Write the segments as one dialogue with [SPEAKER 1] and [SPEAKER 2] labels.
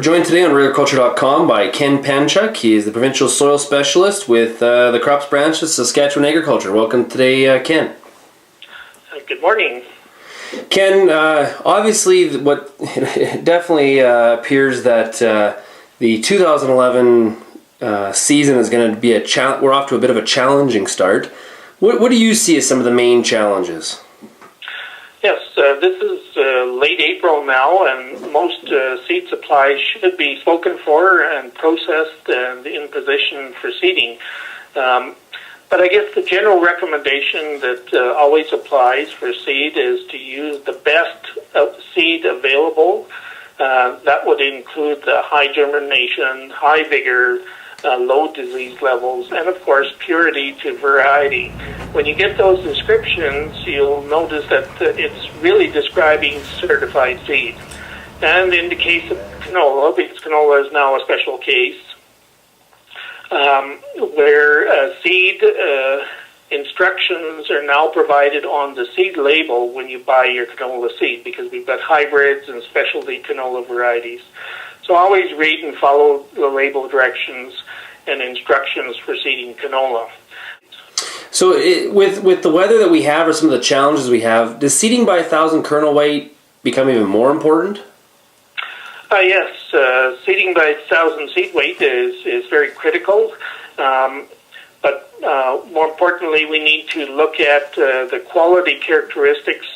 [SPEAKER 1] joined today on RealAgriculture.com by Ken Panchuk. He is the Provincial Soil Specialist with the Crops Branch of Saskatchewan Agriculture. Welcome today, Ken.
[SPEAKER 2] Good morning.
[SPEAKER 1] Ken, obviously it definitely appears that the 2011 season is going to be we're off to a bit of a challenging start. What do you see as some of the main challenges?
[SPEAKER 2] Yes, this is late April now, and most seed supplies should be spoken for and processed and in position for seeding. But I guess the general recommendation that always applies for seed is to use the best seed available. That would include the high germination, high vigor, low disease levels, and of course purity to variety. When you get those descriptions, you'll notice that it's really describing certified seed. And in the case of canola, because canola is now a special case, where seed instructions are now provided on the seed label when you buy your canola seed, because we've got hybrids and specialty canola varieties. So always read and follow the label directions and instructions for seeding canola.
[SPEAKER 1] So with the weather that we have or some of the challenges we have, does seeding by 1,000 kernel weight become even more important?
[SPEAKER 2] Yes, seeding by 1,000 seed weight is very critical. But more importantly, we need to look at the quality characteristics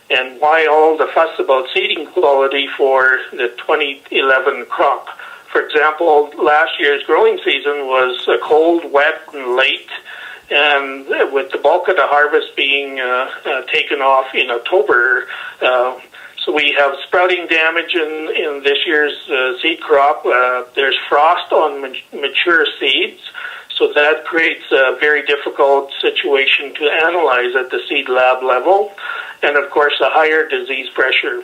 [SPEAKER 2] and why all the fuss about seeding quality for the 2011 crop. For example, last year's growing season was cold, wet, and late, and with the bulk of the harvest being taken off in October. So we have sprouting damage in this year's seed crop. There's frost on mature seeds, so that creates a very difficult situation to analyze at the seed lab level. And of course, a higher disease pressure.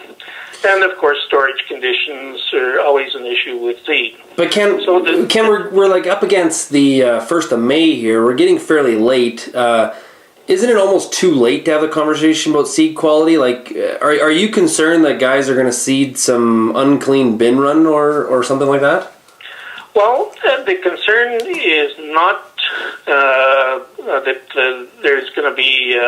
[SPEAKER 2] And of course, storage conditions are always an issue with seed.
[SPEAKER 1] But Ken, we're like up against the 1st of May here. We're getting fairly late. Isn't it almost too late to have a conversation about seed quality? Like, are you concerned that guys are going to seed some unclean bin run or something like that?
[SPEAKER 2] Well, the concern is not that there's going to be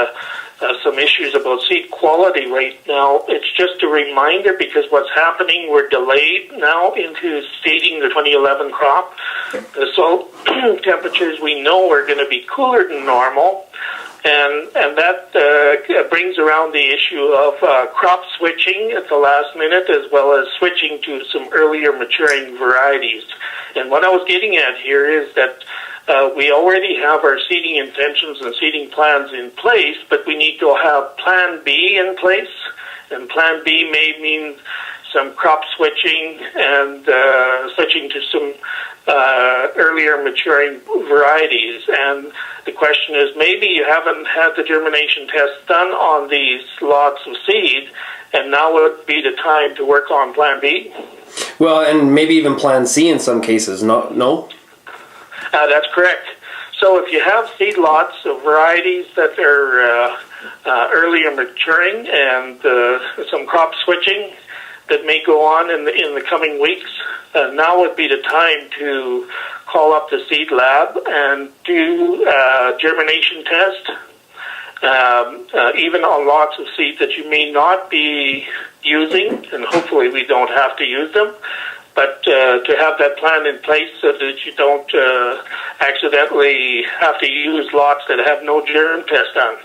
[SPEAKER 2] some issues about seed quality right now. It's just a reminder, because what's happening, we're delayed now into seeding the 2011 crop. The soil temperatures we know are going to be cooler than normal. And that brings around the issue of crop switching at the last minute, as well as switching to some earlier maturing varieties. And what I was getting at here is that we already have our seeding intentions and seeding plans in place, but we need to have Plan B in place. And Plan B may mean some crop switching and switching to some earlier maturing varieties. And the question is, maybe you haven't had the germination test done on these lots of seed, and now would be the time to work on Plan B?
[SPEAKER 1] Well, and maybe even Plan C in some cases, no?
[SPEAKER 2] That's correct. So if you have seed lots of varieties that are earlier maturing and some crop switching that may go on in the coming weeks, now would be the time to call up the seed lab and do a germination test, even on lots of seeds that you may not be using, and hopefully we don't have to use them, but to have that plan in place so that you don't accidentally have to use lots that have no germ test on.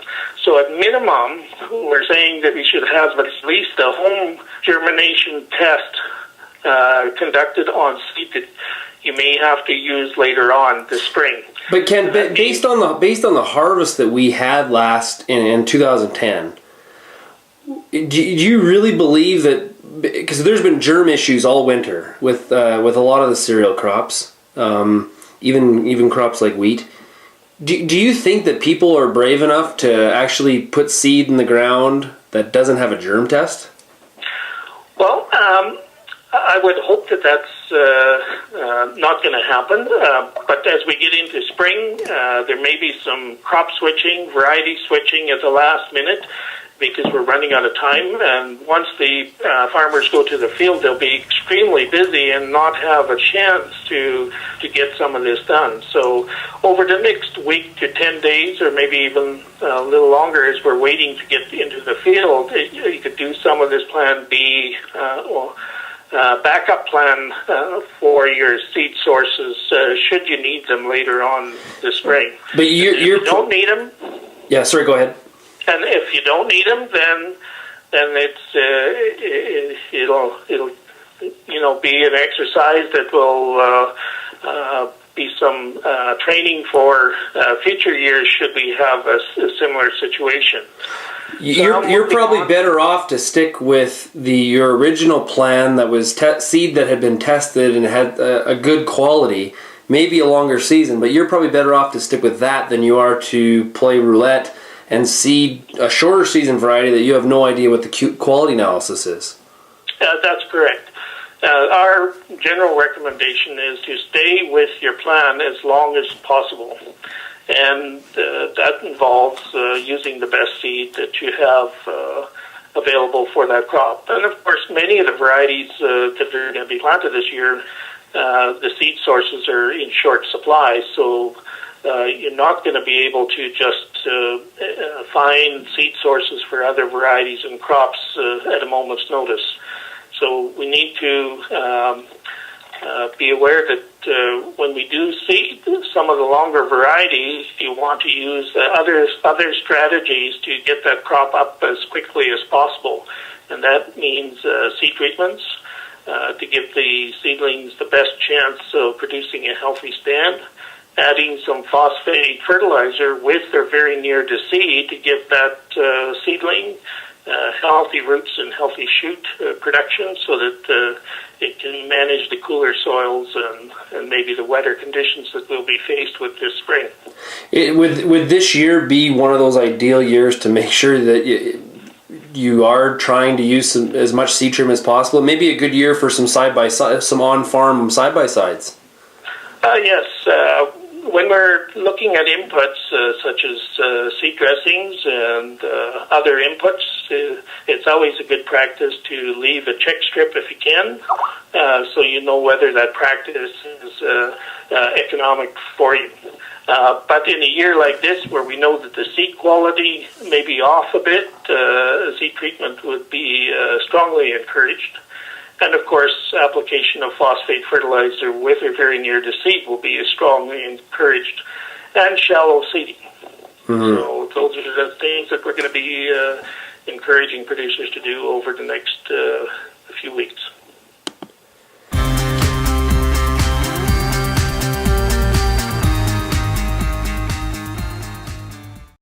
[SPEAKER 2] So at minimum, we're saying that we should have at least a home germination test conducted on seed that you may have to use later on this spring.
[SPEAKER 1] But Ken, based on the harvest that we had last in 2010, do you really believe that? Because there's been germ issues all winter with a lot of the cereal crops, even crops like wheat. Do you think that people are brave enough to actually put seed in the ground that doesn't have a germ test?
[SPEAKER 2] Well, I would hope that that's not going to happen. But as we get into spring, there may be some crop switching, variety switching at the last minute. because we're running out of time. And once the farmers go to the field, they'll be extremely busy and not have a chance to get some of this done. So over the next week to 10 days, or maybe even a little longer, as we're waiting to get into the field, you could do some of this Plan B or backup plan for your seed sources should you need them later on this spring.
[SPEAKER 1] But
[SPEAKER 2] if you don't need them.
[SPEAKER 1] Yeah, sorry, go ahead.
[SPEAKER 2] And if you don't need them, then it'll be an exercise that will be some training for future years should we have a similar situation.
[SPEAKER 1] You're probably better off to stick with your original plan that was seed that had been tested and had a good quality, maybe a longer season, but you're probably better off to stick with that than you are to play roulette and seed a shorter season variety that you have no idea what the quality analysis is.
[SPEAKER 2] That's correct. Our general recommendation is to stay with your plan as long as possible. And that involves using the best seed that you have available for that crop. And of course, many of the varieties that are going to be planted this year, the seed sources are in short supply, so you're not going to be able to just find seed sources for other varieties and crops at a moment's notice. So we need to be aware that when we do seed some of the longer varieties, you want to use other strategies to get that crop up as quickly as possible. And that means seed treatments to give the seedlings the best chance of producing a healthy stand, adding some phosphate fertilizer with or very near to seed to give that seedling healthy roots and healthy shoot production so that it can manage the cooler soils and maybe the wetter conditions that we'll be faced with this spring.
[SPEAKER 1] Would this year be one of those ideal years to make sure that you are trying to use as much seed trim as possible? Maybe a good year for some side-by-side, some on-farm side-by-sides.
[SPEAKER 2] Yes. When we're looking at inputs such as seed dressings and other inputs, it's always a good practice to leave a check strip if you can, so you know whether that practice is economic for you. But in a year like this, where we know that the seed quality may be off a bit, seed treatment would be strongly encouraged. And of course, application of phosphate fertilizer with or very near to seed will be strongly encouraged, and shallow seeding. Mm-hmm. So those are the things that we're going to be encouraging producers to do over the next